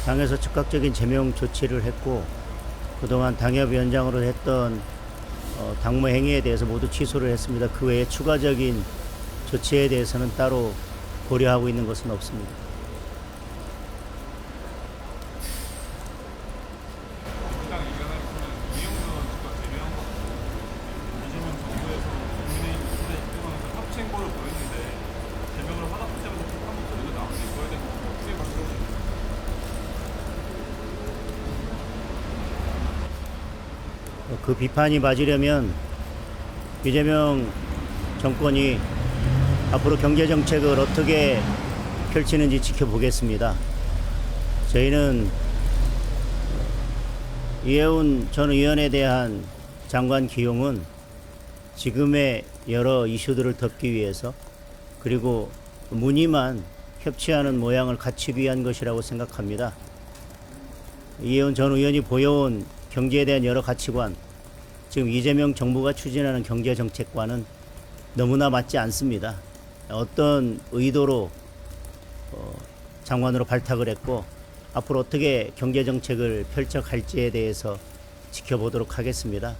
당에서 즉각적인 제명 조치를 했고 그동안 당협위원장으로 했던 당무 행위에 대해서 모두 취소를 했습니다. 그 외에 추가적인 조치에 대해서는 따로 고려하고 있는 것은 없습니다. 민주당 얘기하는 이영선 씨가 제명한 것 같아요. 이재명 정부에서 국민의힘 입장에서 합체행보를 보였는데 제명을 화답하자면서 폭탄 목소리도 나오는데 이거에 대해서 어떻게 말씀하시나요? 그 비판이 맞으려면 이재명 정권이 앞으로 경제정책을 어떻게 펼치는지 지켜보겠습니다. 저희는 이해운 전 의원에 대한 장관 기용은 지금의 여러 이슈들을 덮기 위해서 그리고 무늬만 협치하는 모양을 갖추기 위한 것이라고 생각합니다. 이해운 전 의원이 보여온 경제에 대한 여러 가치관, 지금 이재명 정부가 추진하는 경제정책과는 너무나 맞지 않습니다. 어떤 의도로 장관으로 발탁을 했고 앞으로 어떻게 경제정책을 펼쳐갈지에 대해서 지켜보도록 하겠습니다.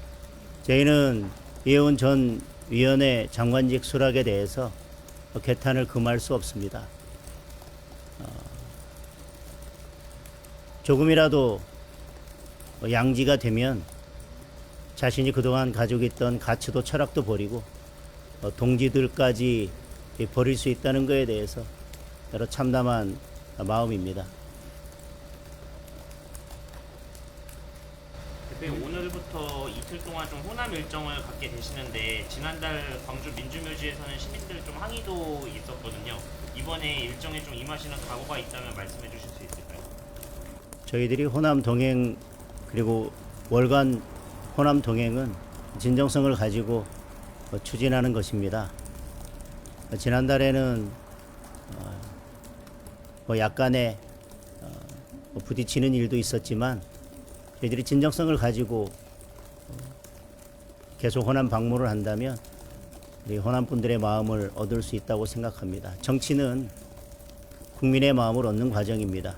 저희는 이해운 전 위원의 장관직 수락에 대해서 개탄을 금할 수 없습니다. 조금이라도 양지가 되면 자신이 그동안 가지고 있던 가치도 철학도 버리고 동지들까지 버릴 수 있다는 것에 대해서 여러 참담한 마음입니다. 대표님, 오늘부터 이틀 동안 좀 호남 일정을 갖게 되시는데 지난달 광주 민주묘지에서는 시민들 좀 항의도 있었거든요. 이번에 일정에 좀 임하시는 각오가 있다면 말씀해 주실 수 있을까요? 저희들이 호남 동행 그리고 월간 호남 동행은 진정성을 가지고 추진하는 것입니다. 지난달에는 약간의 부딪히는 일도 있었지만 저희들이 진정성을 가지고 계속 호남 방문을 한다면 우리 호남 분들의 마음을 얻을 수 있다고 생각합니다. 정치는 국민의 마음을 얻는 과정입니다.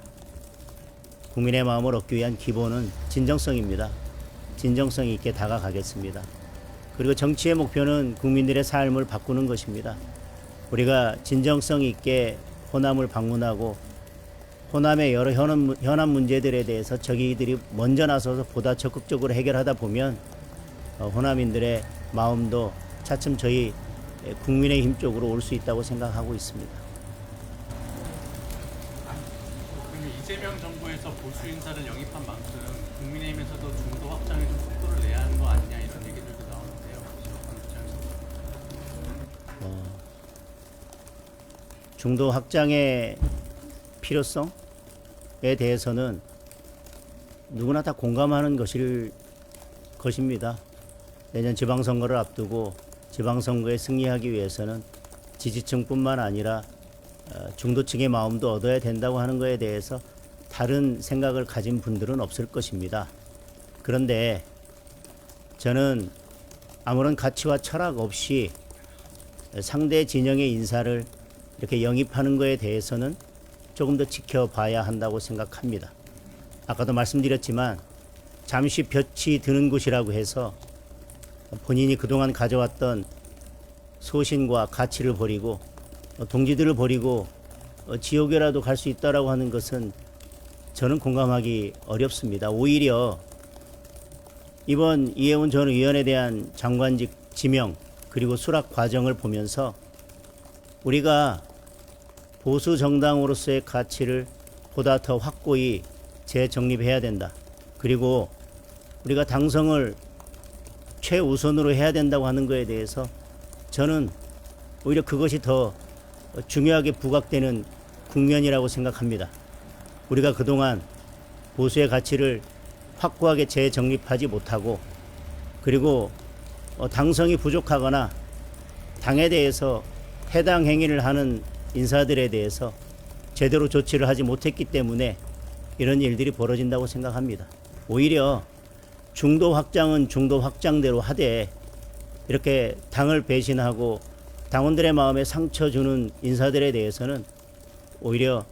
국민의 마음을 얻기 위한 기본은 진정성입니다. 진정성 있게 다가가겠습니다. 그리고 정치의 목표는 국민들의 삶을 바꾸는 것입니다. 우리가 진정성 있게 호남을 방문하고 호남의 여러 현안 문제들에 대해서 저희들이 먼저 나서서 보다 적극적으로 해결하다 보면 호남인들의 마음도 차츰 저희 국민의힘 쪽으로 올 수 있다고 생각하고 있습니다. 그러면 이재명 정부에서 보수 인사를 영입한 만큼 국민의힘에서도 중도 확장에 좀 속도를 내야 하는 거 아니냐 이런 얘기들도 나오는데요. 중도 확장의 필요성에 대해서는 누구나 다 공감하는 것입니다. 내년 지방선거를 앞두고 지방선거에 승리하기 위해서는 지지층뿐만 아니라 중도층의 마음도 얻어야 된다고 하는 것에 대해서 다른 생각을 가진 분들은 없을 것입니다. 그런데 저는 아무런 가치와 철학 없이 상대 진영의 인사를 이렇게 영입하는 것에 대해서는 조금 더 지켜봐야 한다고 생각합니다. 아까도 말씀드렸지만 잠시 볕이 드는 곳이라고 해서 본인이 그동안 가져왔던 소신과 가치를 버리고 동지들을 버리고 지옥에라도 갈 수 있다라고 하는 것은 저는 공감하기 어렵습니다. 오히려 이번 이해운 전 의원에 대한 장관직 지명 그리고 수락 과정을 보면서 우리가 보수 정당으로서의 가치를 보다 더 확고히 재정립해야 된다. 그리고 우리가 당성을 최우선으로 해야 된다고 하는 것에 대해서 저는 오히려 그것이 더 중요하게 부각되는 국면이라고 생각합니다. 우리가 그동안 보수의 가치를 확고하게 재정립하지 못하고 그리고 당성이 부족하거나 당에 대해서 해당 행위를 하는 인사들에 대해서 제대로 조치를 하지 못했기 때문에 이런 일들이 벌어진다고 생각합니다. 오히려 중도 확장은 중도 확장대로 하되 이렇게 당을 배신하고 당원들의 마음에 상처 주는 인사들에 대해서는 오히려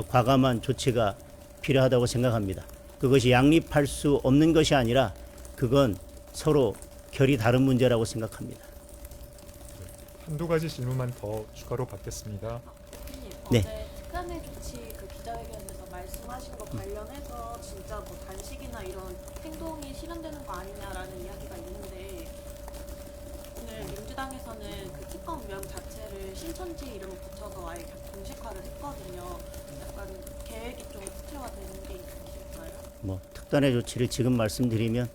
과감한 조치가 필요하다고 생각합니다. 그것이 양립할 수 없는 것이 아니라 그건 서로 결이 다른 문제라고 생각합니다. 한두 가지 질문만 더 추가로 받겠습니다. 대표님, 네. 어제 특단의 조치 그 기자회견에서 말씀하신 거 관련해서 진짜 뭐 단식이나 이런 행동이 실현되는 거 아니냐라는 이야기가 있는데 오늘 민주당에서는 그 특검명 자체를 신천지 이름을 붙여서 아예 공식화를 했거든요. 약간 계획이 좀 구체화되는 게 있을까요? 뭐 특단의 조치를 지금 말씀드리면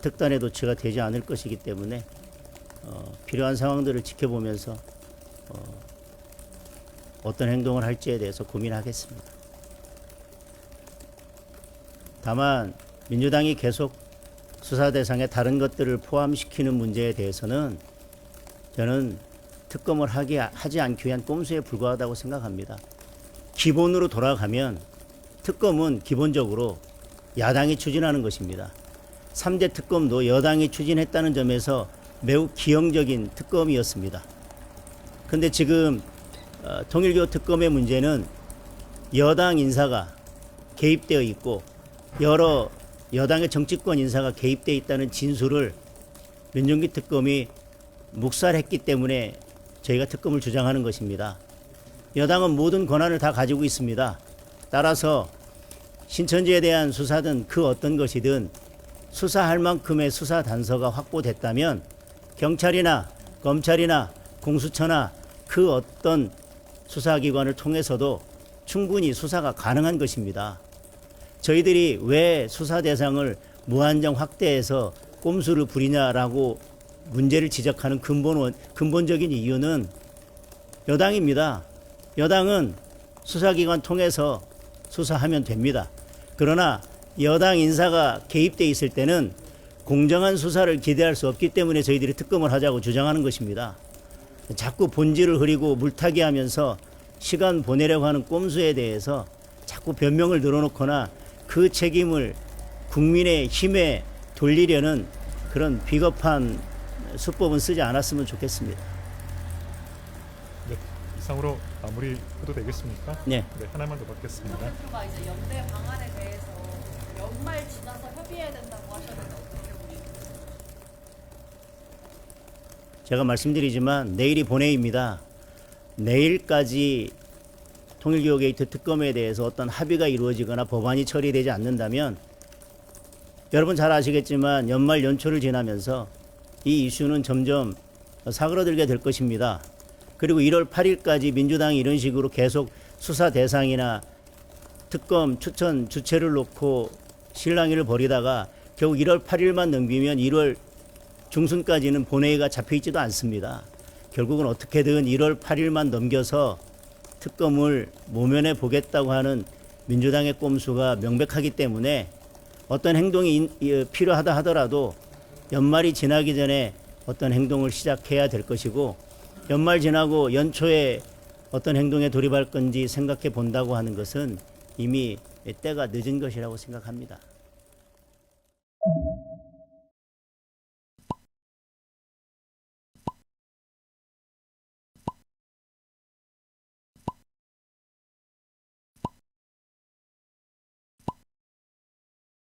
특단의 조치가 되지 않을 것이기 때문에 필요한 상황들을 지켜보면서 어떤 행동을 할지에 대해서 고민하겠습니다. 다만 민주당이 계속 수사 대상에 다른 것들을 포함시키는 문제에 대해서는 저는 특검을 하지 않기 위한 꼼수에 불과하다고 생각합니다. 기본으로 돌아가면 특검은 기본적으로 야당이 추진하는 것입니다. 3대 특검도 여당이 추진했다는 점에서 매우 기형적인 특검이었습니다. 그런데 지금 통일교 특검의 문제는 여당 인사가 개입되어 있고 여러 여당의 정치권 인사가 개입되어 있다는 진술을 민정기 특검이 묵살했기 때문에 저희가 특검을 주장하는 것입니다. 여당은 모든 권한을 다 가지고 있습니다. 따라서 신천지에 대한 수사든 그 어떤 것이든 수사할 만큼의 수사 단서가 확보됐다면 경찰이나 검찰이나 공수처나 그 어떤 수사기관을 통해서도 충분히 수사가 가능한 것입니다. 저희들이 왜 수사 대상을 무한정 확대해서 꼼수를 부리냐라고 문제를 지적하는 근본적인 이유는 여당입니다. 여당은 수사기관 통해서 수사하면 됩니다. 그러나 여당 인사가 개입돼 있을 때는 공정한 수사를 기대할 수 없기 때문에 저희들이 특검을 하자고 주장하는 것입니다. 자꾸 본질을 흐리고 물타기 하면서 시간 보내려고 하는 꼼수에 대해서 자꾸 변명을 늘어놓거나 그 책임을 국민의 힘에 돌리려는 그런 비겁한 수법은 쓰지 않았으면 좋겠습니다. 네, 이상으로 마무리해도 되겠습니까? 네. 네, 하나만 더 받겠습니다. 대표가 이제 연대 방안에 대해서 연말 지나서 협의해야 된다고 하셨는데 어떻게 보시나요? 제가 말씀드리지만 내일이 본회의입니다. 내일까지 통일교 게이트 특검에 대해서 어떤 합의가 이루어지거나 법안이 처리되지 않는다면 여러분 잘 아시겠지만 연말 연초를 지나면서 이 이슈는 점점 사그러들게 될 것입니다. 그리고 1월 8일까지 민주당이 이런 식으로 계속 수사 대상이나 특검 추천 주체를 놓고 실랑이를 벌이다가 결국 1월 8일만 넘기면 1월 중순까지는 본회의가 잡혀있지도 않습니다. 결국은 어떻게든 1월 8일만 넘겨서 특검을 모면해 보겠다고 하는 민주당의 꼼수가 명백하기 때문에 어떤 행동이 필요하다 하더라도 연말이 지나기 전에 어떤 행동을 시작해야 될 것이고 연말 지나고 연초에 어떤 행동에 돌입할 건지 생각해 본다고 하는 것은 이미 때가 늦은 것이라고 생각합니다.